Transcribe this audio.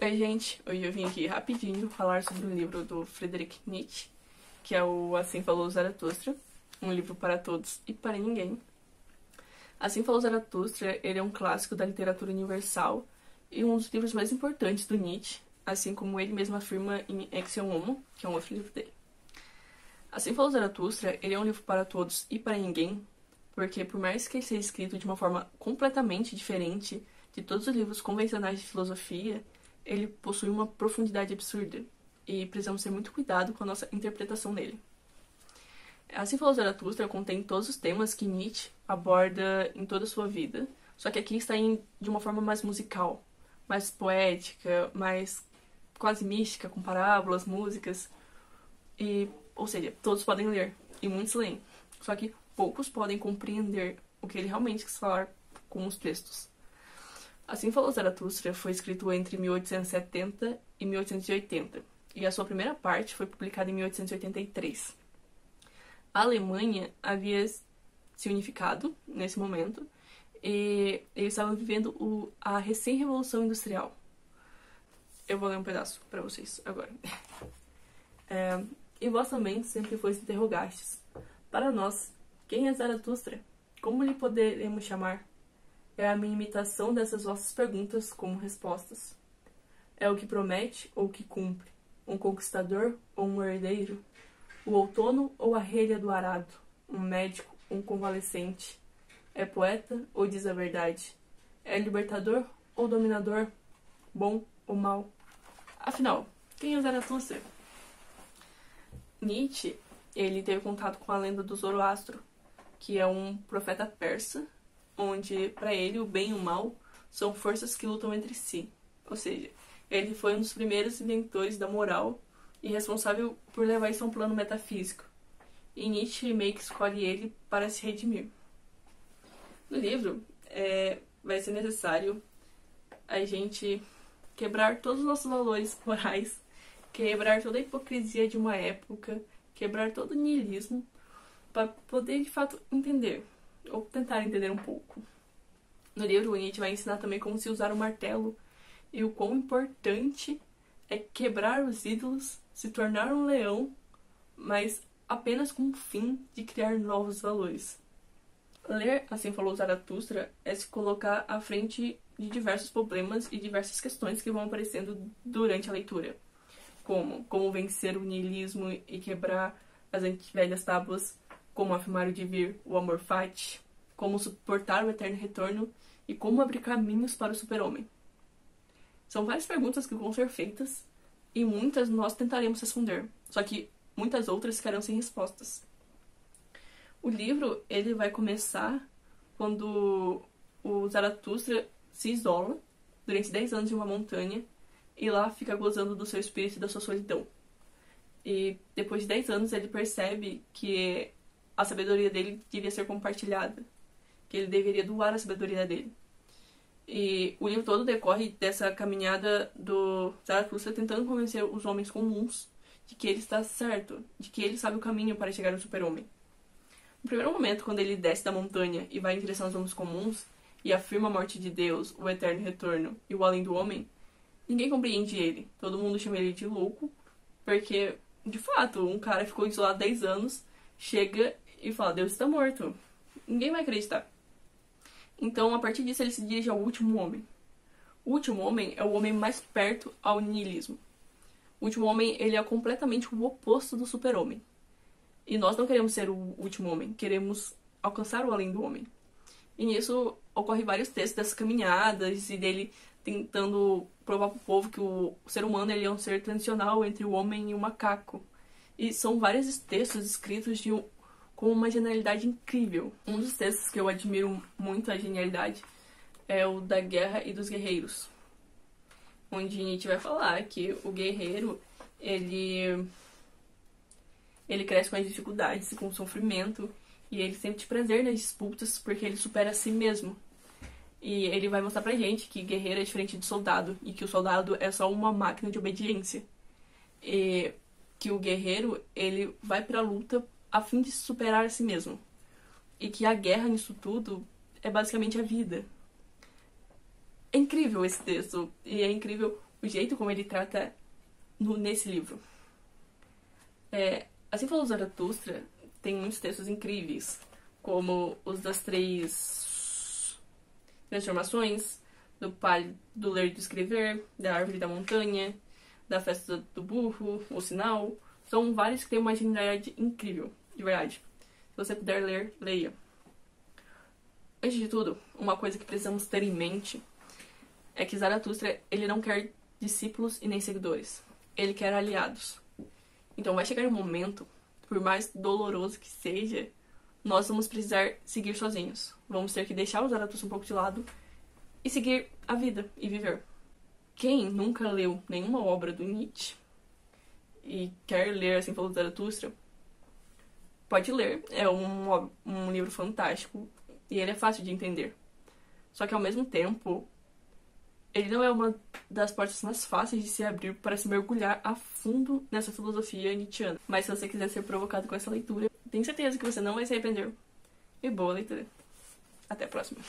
Oi, gente! Hoje eu vim aqui rapidinho falar sobre um livro do Friedrich Nietzsche, que é o Assim Falou Zaratustra, um livro para todos e para ninguém. Assim Falou Zaratustra, ele é um clássico da literatura universal e um dos livros mais importantes do Nietzsche, assim como ele mesmo afirma em Ecce Homo, que é um outro livro dele. Assim Falou Zaratustra, ele é um livro para todos e para ninguém, porque por mais que ele seja escrito de uma forma completamente diferente de todos os livros convencionais de filosofia, ele possui uma profundidade absurda, e precisamos ter muito cuidado com a nossa interpretação dele. Assim Falou Zaratustra contém todos os temas que Nietzsche aborda em toda a sua vida, só que aqui está de uma forma mais musical, mais poética, mais quase mística, com parábolas, músicas, ou seja, todos podem ler, e muitos leem, só que poucos podem compreender o que ele realmente quis falar com os textos. Assim Falou Zaratustra foi escrito entre 1870 e 1880, e a sua primeira parte foi publicada em 1883. A Alemanha havia se unificado nesse momento, e eles estavam vivendo a recém-revolução industrial. Eu vou ler um pedaço para vocês agora. E vós também sempre foste interrogastes. Para nós, quem é Zaratustra? Como lhe poderemos chamar? É a minha imitação dessas vossas perguntas como respostas. É o que promete ou o que cumpre? Um conquistador ou um herdeiro? O outono ou a relha do arado? Um médico, um convalescente? É poeta ou diz a verdade? É libertador ou dominador? Bom ou mau? Afinal, quem é Zaratustra? Nietzsche, ele teve contato com a lenda do Zoroastro, que é um profeta persa, onde, para ele, o bem e o mal são forças que lutam entre si. Ou seja, ele foi um dos primeiros inventores da moral e responsável por levar isso a um plano metafísico. E Nietzsche meio que escolhe ele para se redimir. No livro, vai ser necessário a gente quebrar todos os nossos valores morais, quebrar toda a hipocrisia de uma época, quebrar todo o niilismo, para poder, de fato, entender, ou tentar entender um pouco. No livro, o Nietzsche vai ensinar também como se usar o martelo e o quão importante é quebrar os ídolos, se tornar um leão, mas apenas com o fim de criar novos valores. Ler Assim Falou Zaratustra é se colocar à frente de diversos problemas e diversas questões que vão aparecendo durante a leitura, como vencer o niilismo e quebrar as velhas tábuas, como afirmar o devir, o amor fati, como suportar o eterno retorno e como abrir caminhos para o super-homem. São várias perguntas que vão ser feitas e muitas nós tentaremos responder, só que muitas outras ficarão sem respostas. O livro ele vai começar quando o Zaratustra se isola durante 10 anos em uma montanha e lá fica gozando do seu espírito e da sua solidão. E depois de 10 anos ele percebe que a sabedoria dele devia ser compartilhada, que ele deveria doar a sabedoria dele. E o livro todo decorre dessa caminhada do Zaratustra tentando convencer os homens comuns de que ele está certo, de que ele sabe o caminho para chegar ao super-homem. No primeiro momento, quando ele desce da montanha e vai em direção aos homens comuns e afirma a morte de Deus, o eterno retorno e o além do homem, ninguém compreende ele. Todo mundo chama ele de louco, porque, de fato, um cara ficou isolado 10 anos, chega e fala, Deus está morto. Ninguém vai acreditar. Então, a partir disso, ele se dirige ao último homem. O último homem é o homem mais perto ao niilismo. O último homem, ele é completamente o oposto do super-homem. E nós não queremos ser o último homem, queremos alcançar o além do homem. E nisso, ocorre vários textos dessas caminhadas e dele tentando provar para o povo que o ser humano ele é um ser transicional entre o homem e o macaco. E são vários textos escritos com uma genialidade incrível. Um dos textos que eu admiro muito a genialidade é o da Guerra e dos Guerreiros, onde Nietzsche vai falar que o guerreiro ele cresce com as dificuldades e com o sofrimento, e ele sente prazer nas disputas porque ele supera a si mesmo. E ele vai mostrar pra gente que guerreiro é diferente de soldado, e que o soldado é só uma máquina de obediência. E que o guerreiro, ele vai pra luta a fim de superar a si mesmo. E que a guerra nisso tudo é basicamente a vida. É incrível esse texto, e é incrível o o jeito como ele trata nesse livro. Assim falou Zaratustra, tem muitos textos incríveis, como os das 3 transformações, do ler e do escrever, da árvore da montanha, da festa do burro, o sinal. São vários que têm uma genialidade incrível, de verdade. Se você puder ler, leia. Antes de tudo, uma coisa que precisamos ter em mente é que Zaratustra, ele não quer discípulos e nem seguidores. Ele quer aliados. Então vai chegar um momento, por mais doloroso que seja, nós vamos precisar seguir sozinhos. Vamos ter que deixar o Zaratustra um pouco de lado e seguir a vida e viver. Quem nunca leu nenhuma obra do Nietzsche e quer ler Assim Falou Zaratustra, pode ler. É um livro fantástico e ele é fácil de entender. Só que ao mesmo tempo, ele não é uma das portas mais fáceis de se abrir para se mergulhar a fundo nessa filosofia nietzschiana. Mas se você quiser ser provocado com essa leitura, tenho certeza que você não vai se arrepender. E boa leitura. Até a próxima.